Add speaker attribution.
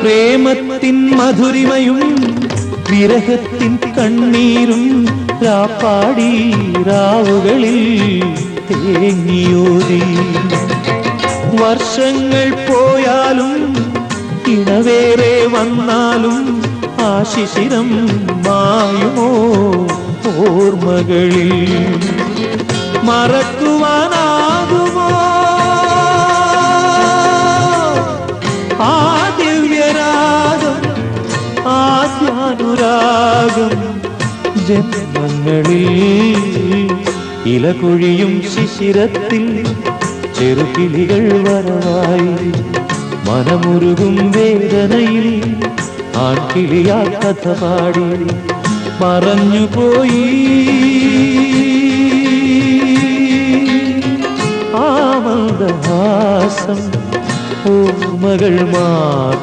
Speaker 1: പ്രേമത്തിൻ മധുരിമയും വിരഹത്തിൻ കണ്ണീരും രാപ്പാടി രാവുകളിൽ തേങ്ങിയോതി. വർഷങ്ങൾ പോയാലും ഇണവേറെ വന്നാലും ആ ശിശിരം മായുമോ ഓർമ്മകളിൽ? മറക്കുവാനാകുമോ ആ ദിവ്യരാഗം, ആദ്യാനുരാഗം? ജന്മങ്ങളിൽ ഇലകൊഴിയും ശിശിരത്തിൽ ചെറുകിളികൾ വരവായി മനമുരുകും വേദനയിൽ ആൺകിളിയാ കഥ പാടി മറഞ്ഞുപോയി. ആ മന്ദഹാസം ഓർമ്മകൾ മാത്രം.